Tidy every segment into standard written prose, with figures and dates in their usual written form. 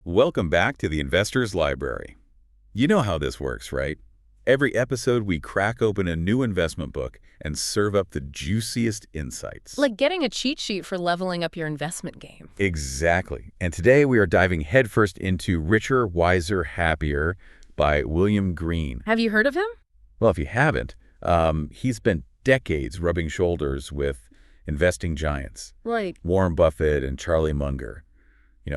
Welcome back to the Investor's Library. You know how this works, right? Every episode, we crack open a new investment book and serve up the juiciest insights. Like getting a cheat sheet for leveling up your investment game. Exactly. And today we are diving headfirst into Richer, Wiser, Happier by William Green. Have you heard of him? Well, if you haven't, he's spent decades rubbing shoulders with investing giants. Right. Warren Buffett and Charlie Munger.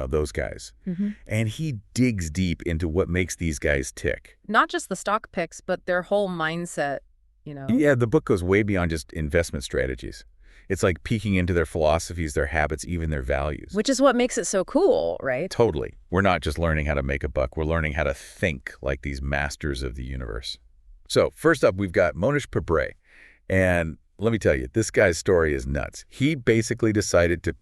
Those guys. Mm-hmm. And he digs deep into what makes these guys tick. Not just the stock picks, but their whole mindset, Yeah, the book goes way beyond just investment strategies. It's like peeking into their philosophies, their habits, even their values. Which is what makes it so cool, right? Totally. We're not just learning how to make a buck. We're learning how to think like these masters of the universe. So first up, we've got Mohnish Pabrai. And let me tell you, this guy's story is nuts. He basically decided to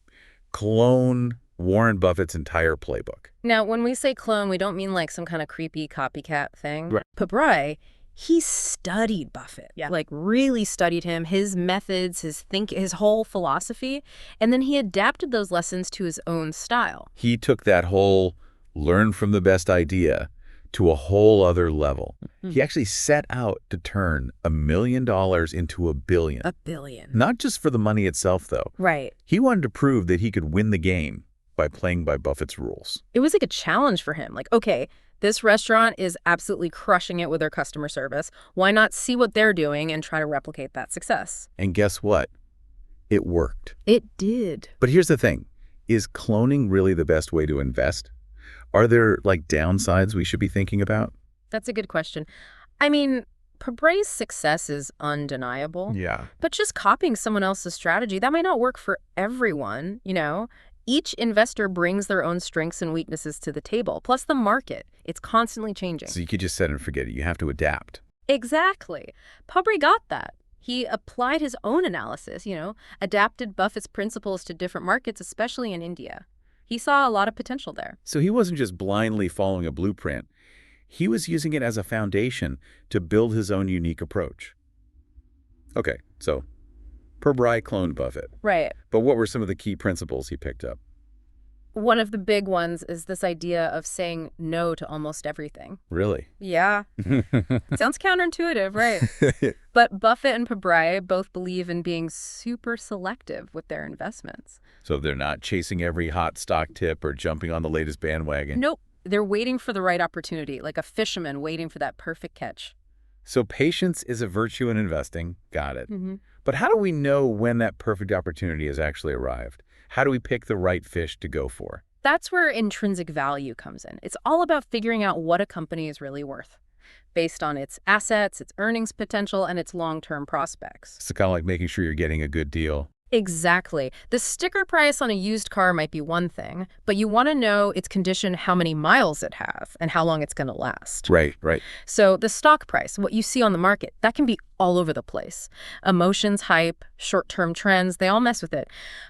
clone Warren Buffett's entire playbook. Now, when we say clone, we don't mean like some kind of creepy copycat thing. Right. Pabrai, he studied Buffett. Yeah. Like really studied him, his methods, his whole philosophy, and then he adapted those lessons to his own style. He took that whole learn from the best idea to a whole other level. Mm-hmm. He actually set out to turn $1 million into $1 billion. $1 billion. Not just for the money itself, though. Right. He wanted to prove that he could win the game by playing by Buffett's rules. It was like a challenge for him. Like, okay, this restaurant is absolutely crushing it with their customer service. Why not see what they're doing and try to replicate that success? And guess what? It worked. It did. But here's the thing. Is cloning really the best way to invest? Are there, downsides we should be thinking about? That's a good question. I mean, Pabrai's success is undeniable. Yeah. But just copying someone else's strategy, that might not work for everyone, Each investor brings their own strengths and weaknesses to the table, plus the market. It's constantly changing. So you could just set and forget it. You have to adapt. Exactly. Pabrai got that. He applied his own analysis, adapted Buffett's principles to different markets, especially in India. He saw a lot of potential there. So he wasn't just blindly following a blueprint. He was using it as a foundation to build his own unique approach. Okay, so Pabrai cloned Buffett. Right. But what were some of the key principles he picked up? One of the big ones is this idea of saying no to almost everything. Really? Yeah. Sounds counterintuitive, right? But Buffett and Pabrai both believe in being super selective with their investments. So they're not chasing every hot stock tip or jumping on the latest bandwagon? Nope. They're waiting for the right opportunity, like a fisherman waiting for that perfect catch. So patience is a virtue in investing. Got it. Mm-hmm. But how do we know when that perfect opportunity has actually arrived? How do we pick the right fish to go for? That's where intrinsic value comes in. It's all about figuring out what a company is really worth, based on its assets, its earnings potential, and its long-term prospects. It's kind of like making sure you're getting a good deal. Exactly. The sticker price on a used car might be one thing, but you want to know its condition, how many miles it has, and how long it's going to last. Right, right. So the stock price, what you see on the market, that can be all over the place. Emotions, hype, short-term trends, they all mess with it.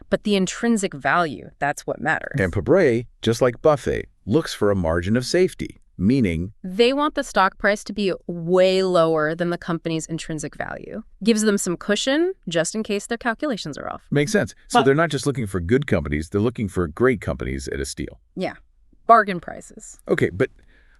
But the intrinsic value, that's what matters. And Pabrai, just like Buffett, looks for a margin of safety, meaning they want the stock price to be way lower than the company's intrinsic value. Gives them some cushion just in case their calculations are off. makes sense. So they're not just looking for good companies, they're looking for great companies at a steal. Yeah. Bargain prices. Okay, but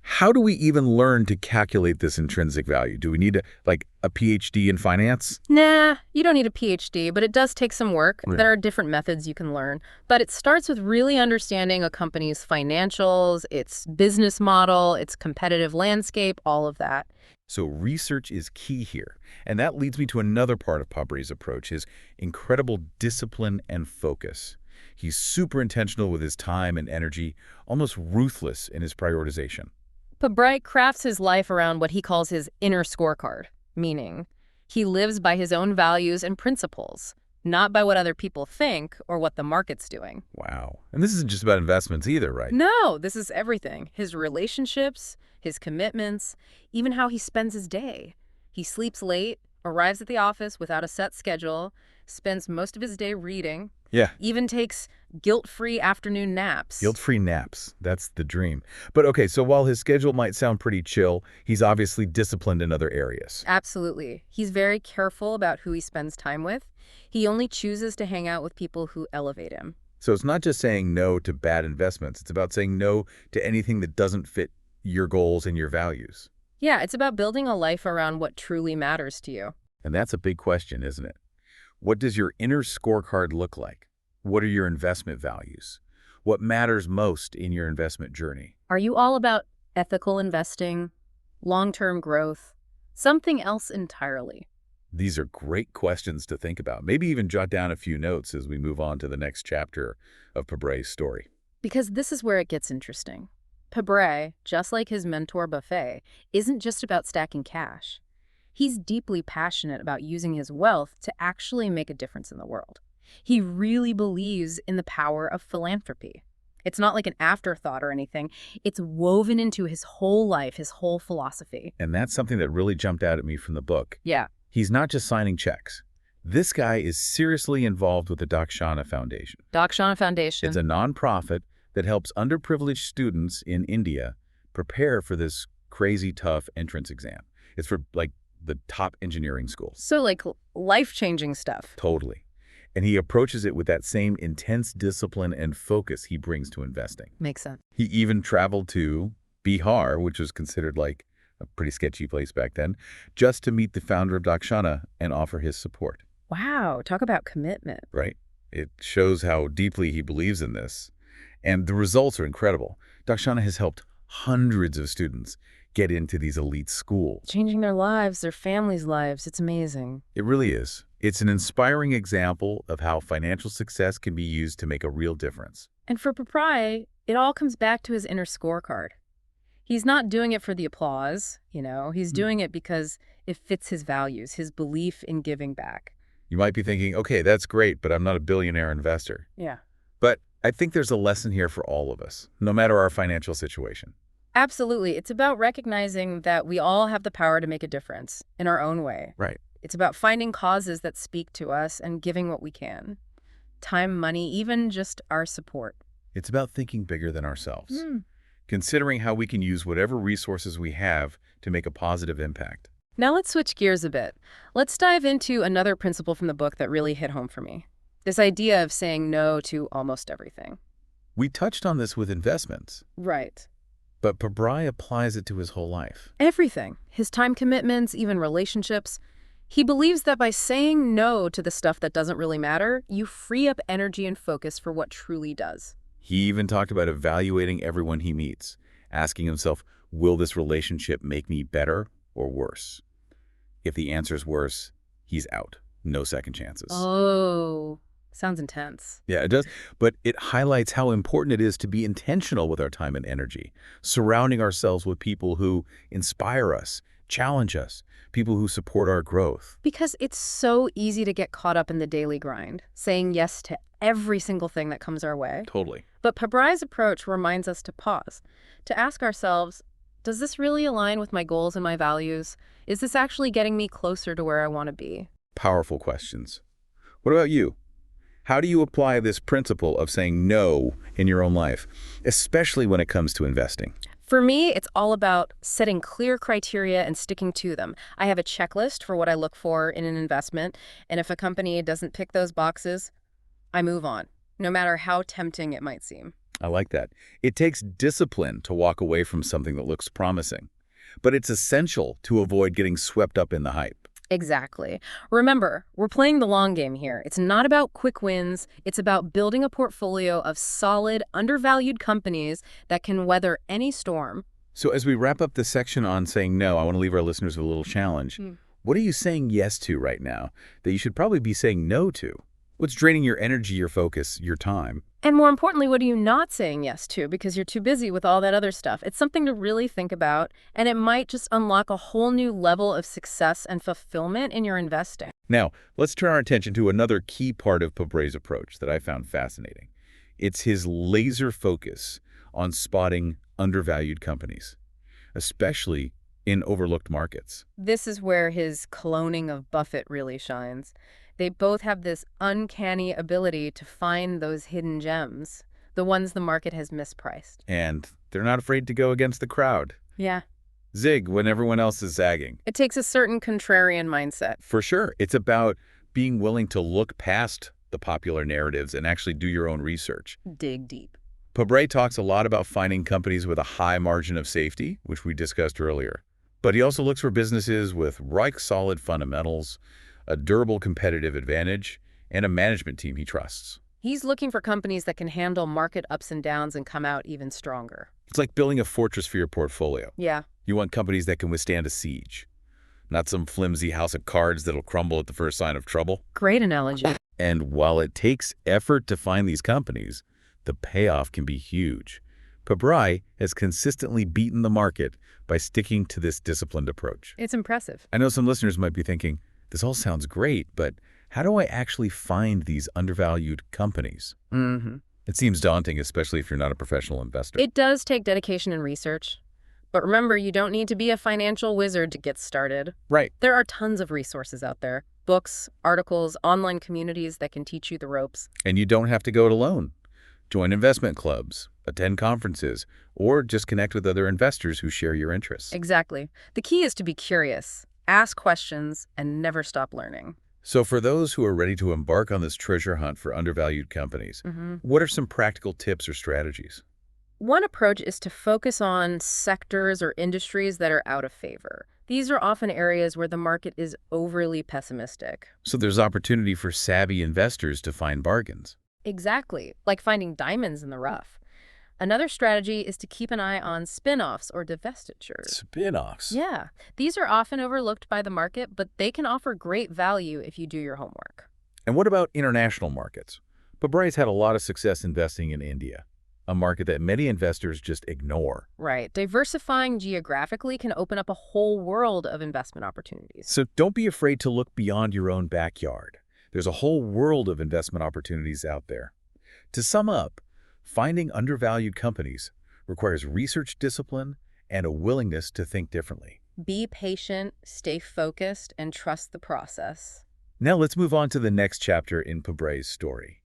how do we even learn to calculate this intrinsic value? Do we need a PhD in finance? Nah, you don't need a PhD, but it does take some work. Right. There are different methods you can learn. But it starts with really understanding a company's financials, its business model, its competitive landscape, all of that. So research is key here. And that leads me to another part of Pabrai's approach, his incredible discipline and focus. He's super intentional with his time and energy, almost ruthless in his prioritization. Pabrai crafts his life around what he calls his inner scorecard, meaning he lives by his own values and principles, not by what other people think or what the market's doing. Wow. And this isn't just about investments either, right? No, this is everything. His relationships, his commitments, even how he spends his day. He sleeps late, arrives at the office without a set schedule, spends most of his day reading, Yeah. even takes guilt-free afternoon naps. Guilt-free naps. That's the dream. But okay, so while his schedule might sound pretty chill, he's obviously disciplined in other areas. Absolutely. He's very careful about who he spends time with. He only chooses to hang out with people who elevate him. So it's not just saying no to bad investments. It's about saying no to anything that doesn't fit your goals and your values. Yeah, it's about building a life around what truly matters to you. And that's a big question, isn't it? What does your inner scorecard look like? What are your investment values? What matters most in your investment journey? Are you all about ethical investing, long-term growth, something else entirely? These are great questions to think about. Maybe even jot down a few notes as we move on to the next chapter of Pabre's story. Because this is where it gets interesting. Pabre, just like his mentor Buffet, isn't just about stacking cash. He's deeply passionate about using his wealth to actually make a difference in the world. He really believes in the power of philanthropy. It's not like an afterthought or anything. It's woven into his whole life, his whole philosophy. And that's something that really jumped out at me from the book. Yeah. He's not just signing checks. This guy is seriously involved with the Dakshana Foundation. Dakshana Foundation. It's a nonprofit that helps underprivileged students in India prepare for this crazy tough entrance exam. It's for like the top engineering schools. So like life-changing stuff. Totally. And he approaches it with that same intense discipline and focus he brings to investing. Makes sense. He even traveled to Bihar, which was considered like a pretty sketchy place back then, just to meet the founder of Dakshana and offer his support. Wow, talk about commitment. Right? It shows how deeply he believes in this. And the results are incredible. Dakshana has helped hundreds of students get into these elite schools. Changing their lives, their families' lives. It's amazing. It really is. It's an inspiring example of how financial success can be used to make a real difference. And for Paprai, it all comes back to his inner scorecard. He's not doing it for the applause, he's doing it because it fits his values, his belief in giving back. You might be thinking, okay, that's great, but I'm not a billionaire investor. Yeah. But I think there's a lesson here for all of us, no matter our financial situation. Absolutely. It's about recognizing that we all have the power to make a difference in our own way. Right. It's about finding causes that speak to us and giving what we can. Time, money, even just our support. It's about thinking bigger than ourselves. Considering how we can use whatever resources we have to make a positive impact. Now let's switch gears a bit. Let's dive into another principle from the book that really hit home for me. This idea of saying no to almost everything. We touched on this with investments. Right. But Pabrai applies it to his whole life. Everything. His time commitments, even relationships. He believes that by saying no to the stuff that doesn't really matter, you free up energy and focus for what truly does. He even talked about evaluating everyone he meets, asking himself, will this relationship make me better or worse? If the answer's worse, he's out. No second chances. Oh, sounds intense. Yeah, it does. But it highlights how important it is to be intentional with our time and energy, surrounding ourselves with people who inspire us, challenge us, people who support our growth. Because it's so easy to get caught up in the daily grind, saying yes to every single thing that comes our way. Totally. But Pabrai's approach reminds us to pause, to ask ourselves, does this really align with my goals and my values? Is this actually getting me closer to where I want to be? Powerful questions. What about you? How do you apply this principle of saying no in your own life, especially when it comes to investing? For me, it's all about setting clear criteria and sticking to them. I have a checklist for what I look for in an investment, and if a company doesn't tick those boxes, I move on, no matter how tempting it might seem. I like that. It takes discipline to walk away from something that looks promising, but it's essential to avoid getting swept up in the hype. Exactly. Remember, we're playing the long game here. It's not about quick wins. It's about building a portfolio of solid, undervalued companies that can weather any storm. So as we wrap up this section on saying no, I want to leave our listeners with a little challenge. What are you saying yes to right now that you should probably be saying no to? What's draining your energy, your focus, your time? And more importantly, what are you not saying yes to because you're too busy with all that other stuff? It's something to really think about, and it might just unlock a whole new level of success and fulfillment in your investing. Now, let's turn our attention to another key part of Pabrai's approach that I found fascinating. It's his laser focus on spotting undervalued companies, especially in overlooked markets. This is where his cloning of Buffett really shines. They both have this uncanny ability to find those hidden gems, the ones the market has mispriced. And they're not afraid to go against the crowd. Yeah. Zig when everyone else is zagging. It takes a certain contrarian mindset. For sure. It's about being willing to look past the popular narratives and actually do your own research. Dig deep. Pabre talks a lot about finding companies with a high margin of safety, which we discussed earlier. But he also looks for businesses with rock-solid fundamentals, a durable competitive advantage, and a management team he trusts. He's looking for companies that can handle market ups and downs and come out even stronger. It's like building a fortress for your portfolio. Yeah. You want companies that can withstand a siege, not some flimsy house of cards that'll crumble at the first sign of trouble. Great analogy. And while it takes effort to find these companies, the payoff can be huge. Pabre has consistently beaten the market by sticking to this disciplined approach. It's impressive. I know some listeners might be thinking, this all sounds great, but how do I actually find these undervalued companies? It seems daunting, especially if you're not a professional investor. It does take dedication and research. But remember, you don't need to be a financial wizard to get started. Right. There are tons of resources out there. Books, articles, online communities that can teach you the ropes. And you don't have to go it alone. Join investment clubs, attend conferences, or just connect with other investors who share your interests. Exactly. The key is to be curious, ask questions, and never stop learning. So for those who are ready to embark on this treasure hunt for undervalued companies, what are some practical tips or strategies? One approach is to focus on sectors or industries that are out of favor. These are often areas where the market is overly pessimistic. So there's opportunity for savvy investors to find bargains. Exactly, like finding diamonds in the rough. Another strategy is to keep an eye on spin-offs or divestitures. Spin-offs? Yeah, these are often overlooked by the market, but they can offer great value if you do your homework. And what about international markets? Pabre's had a lot of success investing in India, a market that many investors just ignore. Right. Diversifying geographically can open up a whole world of investment opportunities. So don't be afraid to look beyond your own backyard. There's a whole world of investment opportunities out there. To sum up, finding undervalued companies requires research discipline and a willingness to think differently. Be patient, stay focused, and trust the process. Now let's move on to the next chapter in Pabre's story.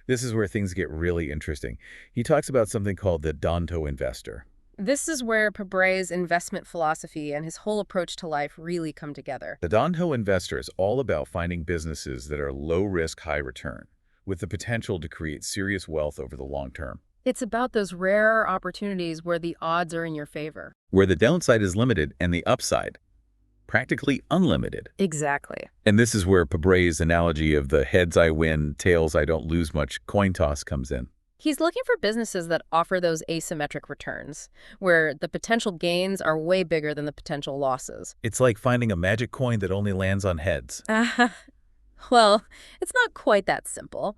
This is where things get really interesting. He talks about something called the Danto investor. This is where Pabre's investment philosophy and his whole approach to life really come together. The Danto investor is all about finding businesses that are low risk, high return, with the potential to create serious wealth over the long term. It's about those rare opportunities where the odds are in your favor. Where the downside is limited and the upside practically unlimited. Exactly. And this is where Pabre's analogy of the heads I win, tails I don't lose much coin toss comes in. He's looking for businesses that offer those asymmetric returns, where the potential gains are way bigger than the potential losses. It's like finding a magic coin that only lands on heads. Well, it's not quite that simple,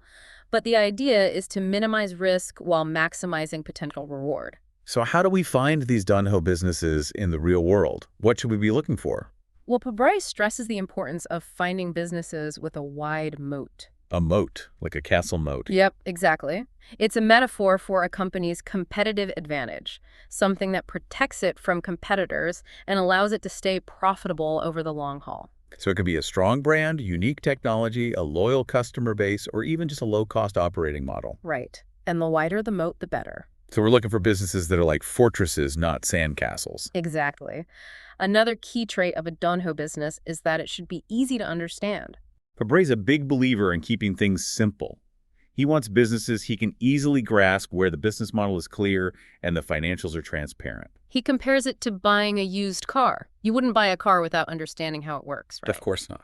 but the idea is to minimize risk while maximizing potential reward. So how do we find these Danto businesses in the real world? What should we be looking for? Well, Pabre stresses the importance of finding businesses with a wide moat. A moat, like a castle moat. Yep, exactly. It's a metaphor for a company's competitive advantage, something that protects it from competitors and allows it to stay profitable over the long haul. So it could be a strong brand, unique technology, a loyal customer base, or even just a low-cost operating model. Right. And the wider the moat, the better. So we're looking for businesses that are like fortresses, not sandcastles. Exactly. Another key trait of a Danto business is that it should be easy to understand. Pabre's a big believer in keeping things simple. He wants businesses he can easily grasp where the business model is clear and the financials are transparent. He compares it to buying a used car. You wouldn't buy a car without understanding how it works, right? Of course not.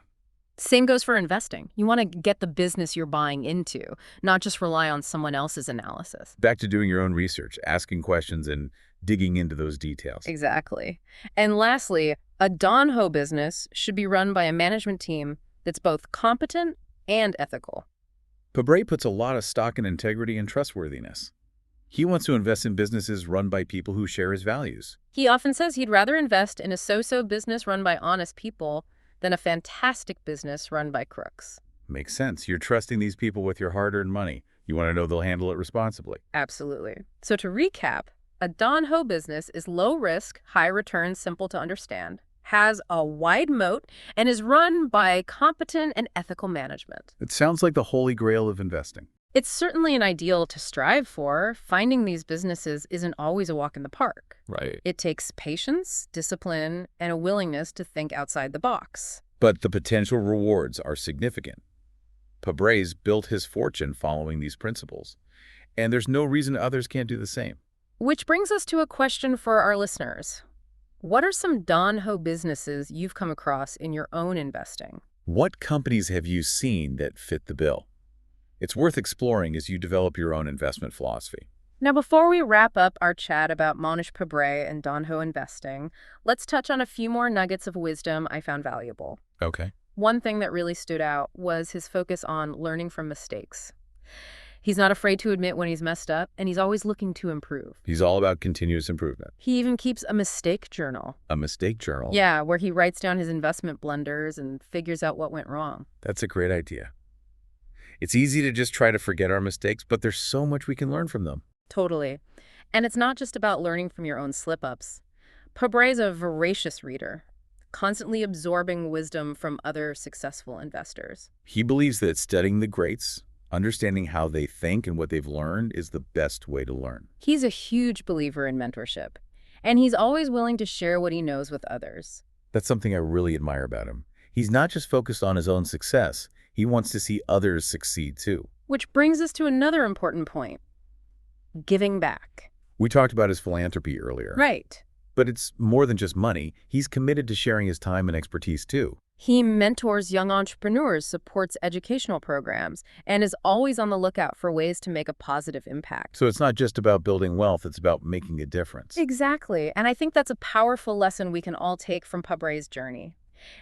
Same goes for investing. You want to get the business you're buying into, not just rely on someone else's analysis. Back to doing your own research, asking questions, and digging into those details. Exactly. And lastly, a Danto business should be run by a management team that's both competent and ethical. Pabre puts a lot of stock in integrity and trustworthiness. He wants to invest in businesses run by people who share his values. He often says he'd rather invest in a so-so business run by honest people than a fantastic business run by crooks. Makes sense. You're trusting these people with your hard-earned money. You want to know they'll handle it responsibly. Absolutely. So to recap, a Danto business is low risk, high return, simple to understand, has a wide moat, and is run by competent and ethical management. It sounds like the holy grail of investing. It's certainly an ideal to strive for. Finding these businesses isn't always a walk in the park. Right. It takes patience, discipline, and a willingness to think outside the box. But the potential rewards are significant. Pabray's built his fortune following these principles, and there's no reason others can't do the same. Which brings us to a question for our listeners. What are some Don Ho businesses you've come across in your own investing? What companies have you seen that fit the bill? It's worth exploring as you develop your own investment philosophy. Now, before we wrap up our chat about Monish Pabray and Don Ho investing, let's touch on a few more nuggets of wisdom I found valuable. Okay. One thing that really stood out was his focus on learning from mistakes. He's not afraid to admit when he's messed up, and he's always looking to improve. He's all about continuous improvement. He even keeps a mistake journal. A mistake journal? Yeah, where he writes down his investment blunders and figures out what went wrong. That's a great idea. It's easy to just try to forget our mistakes, but there's so much we can learn from them. Totally. And it's not just about learning from your own slip-ups. Pabray's a voracious reader, constantly absorbing wisdom from other successful investors. He believes that studying the greats, understanding how they think and what they've learned, is the best way to learn. He's a huge believer in mentorship, and he's always willing to share what he knows with others. That's something I really admire about him. He's not just focused on his own success. He wants to see others succeed too. Which brings us to another important point. Giving back. We talked about his philanthropy earlier. Right. But it's more than just money. He's committed to sharing his time and expertise too. He mentors young entrepreneurs, supports educational programs, and is always on the lookout for ways to make a positive impact. So it's not just about building wealth, it's about making a difference. Exactly. And I think that's a powerful lesson we can all take from Pabray's journey.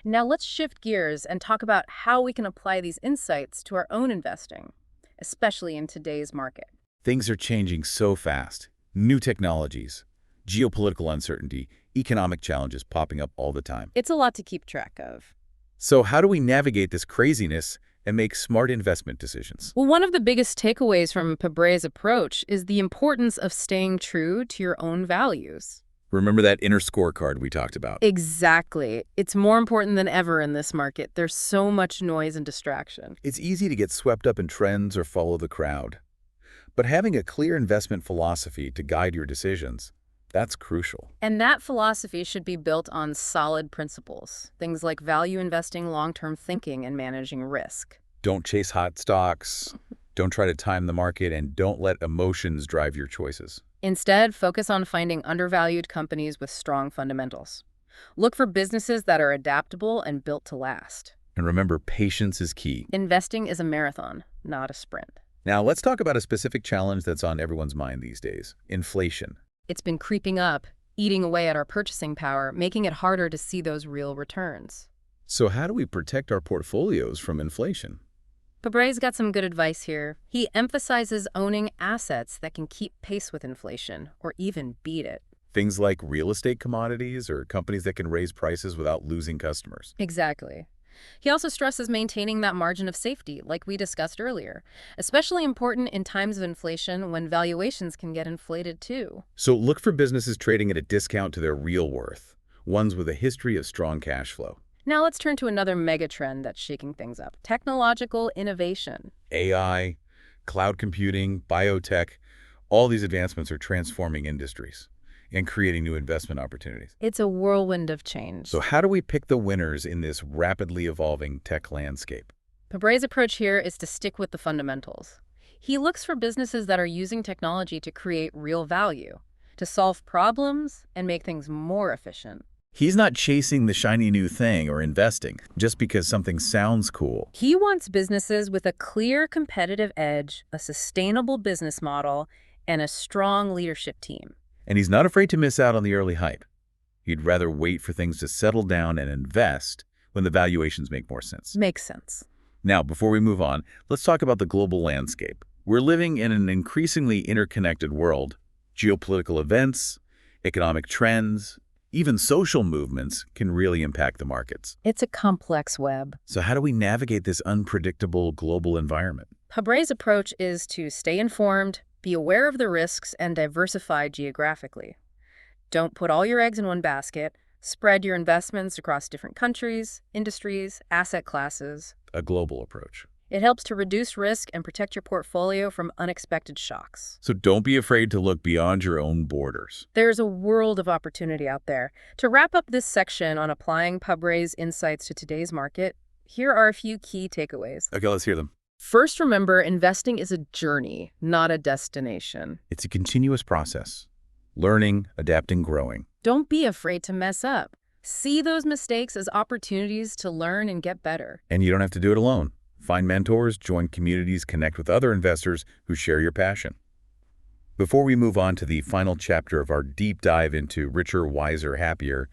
Now let's shift gears and talk about how we can apply these insights to our own investing, especially in today's market. Things are changing so fast. New technologies, geopolitical uncertainty, economic challenges popping up all the time. It's a lot to keep track of. So how do we navigate this craziness and make smart investment decisions? Well, one of the biggest takeaways from Pabray's approach is the importance of staying true to your own values. Remember that inner scorecard we talked about? Exactly. It's more important than ever in this market. There's so much noise and distraction. It's easy to get swept up in trends or follow the crowd. But having a clear investment philosophy to guide your decisions, that's crucial. And that philosophy should be built on solid principles, things like value investing, long-term thinking, and managing risk. Don't chase hot stocks, don't try to time the market, and don't let emotions drive your choices. Instead, focus on finding undervalued companies with strong fundamentals. Look for businesses that are adaptable and built to last. And remember, patience is key. Investing is a marathon, not a sprint. Now, let's talk about a specific challenge that's on everyone's mind these days: inflation. It's been creeping up, eating away at our purchasing power, making it harder to see those real returns. So how do we protect our portfolios from inflation? Pabray's got some good advice here. He emphasizes owning assets that can keep pace with inflation, or even beat it. Things like real estate commodities or companies that can raise prices without losing customers. Exactly. He also stresses maintaining that margin of safety, like we discussed earlier, especially important in times of inflation when valuations can get inflated too. So look for businesses trading at a discount to their real worth, ones with a history of strong cash flow. Now let's turn to another megatrend that's shaking things up: technological innovation. AI, cloud computing, biotech, all these advancements are transforming industries and creating new investment opportunities. It's a whirlwind of change. So how do we pick the winners in this rapidly evolving tech landscape? Pabray's approach here is to stick with the fundamentals. He looks for businesses that are using technology to create real value, to solve problems and make things more efficient. He's not chasing the shiny new thing or investing just because something sounds cool. He wants businesses with a clear competitive edge, a sustainable business model, and a strong leadership team. And he's not afraid to miss out on the early hype. He'd rather wait for things to settle down and invest when the valuations make more sense. Makes sense. Now, before we move on, let's talk about the global landscape. We're living in an increasingly interconnected world. Geopolitical events, economic trends, even social movements can really impact the markets. It's a complex web. So how do we navigate this unpredictable global environment? Pabray's approach is to stay informed, be aware of the risks, and diversify geographically. Don't put all your eggs in one basket. Spread your investments across different countries, industries, asset classes. A global approach. It helps to reduce risk and protect your portfolio from unexpected shocks. So don't be afraid to look beyond your own borders. There's a world of opportunity out there. To wrap up this section on applying Pabray's insights to today's market, here are a few key takeaways. Okay, let's hear them. First, remember, investing is a journey, not a destination. It's a continuous process. Learning, adapting, growing. Don't be afraid to mess up. See those mistakes as opportunities to learn and get better. And you don't have to do it alone. Find mentors, join communities, connect with other investors who share your passion. Before we move on to the final chapter of our deep dive into richer, wiser, happier,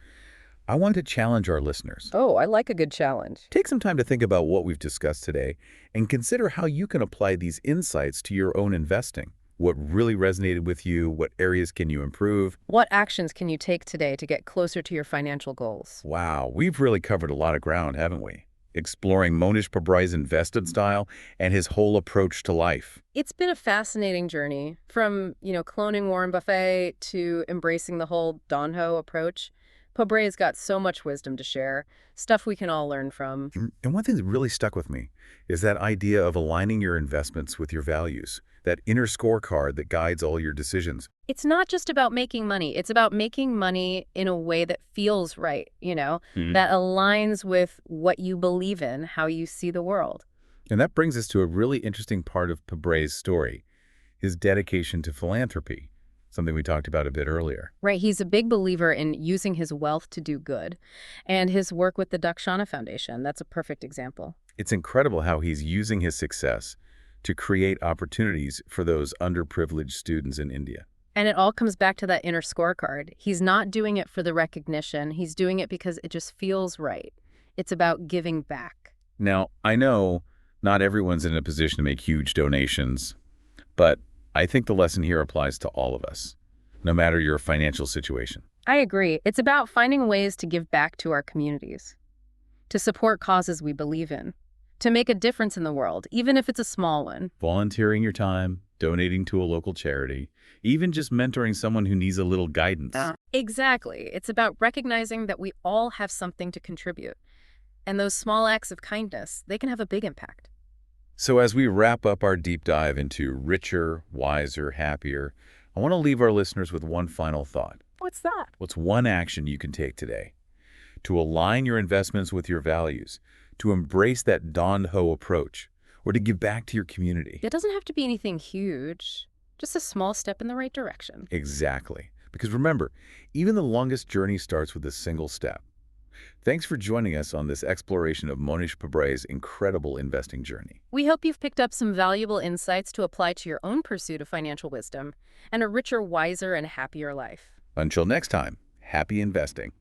I want to challenge our listeners. Oh, I like a good challenge. Take some time to think about what we've discussed today and consider how you can apply these insights to your own investing. What really resonated with you? What areas can you improve? What actions can you take today to get closer to your financial goals? Wow, we've really covered a lot of ground, haven't we? Exploring Monish Pabray's invested style and his whole approach to life. It's been a fascinating journey from, cloning Warren Buffett to embracing the whole Don Ho approach. Pabray's got so much wisdom to share, stuff we can all learn from. And one thing that really stuck with me is that idea of aligning your investments with your values, that inner scorecard that guides all your decisions. It's not just about making money. It's about making money in a way that feels right, that aligns with what you believe in, how you see the world. And that brings us to a really interesting part of Pabray's story, his dedication to philanthropy, something we talked about a bit earlier. Right. He's a big believer in using his wealth to do good. And his work with the Dakshana Foundation, that's a perfect example. It's incredible how he's using his success to create opportunities for those underprivileged students in India. And it all comes back to that inner scorecard. He's not doing it for the recognition. He's doing it because it just feels right. It's about giving back. Now, I know not everyone's in a position to make huge donations, but I think the lesson here applies to all of us, no matter your financial situation. I agree. It's about finding ways to give back to our communities, to support causes we believe in, to make a difference in the world, even if it's a small one. Volunteering your time, donating to a local charity, even just mentoring someone who needs a little guidance. Exactly. It's about recognizing that we all have something to contribute. And those small acts of kindness, they can have a big impact. So as we wrap up our deep dive into richer, wiser, happier, I want to leave our listeners with one final thought. What's that? What's one action you can take today to align your investments with your values, to embrace that Don Ho approach, or to give back to your community? It doesn't have to be anything huge, just a small step in the right direction. Exactly. Because remember, even the longest journey starts with a single step. Thanks for joining us on this exploration of Monish Pabray's incredible investing journey. We hope you've picked up some valuable insights to apply to your own pursuit of financial wisdom and a richer, wiser, and happier life. Until next time, happy investing.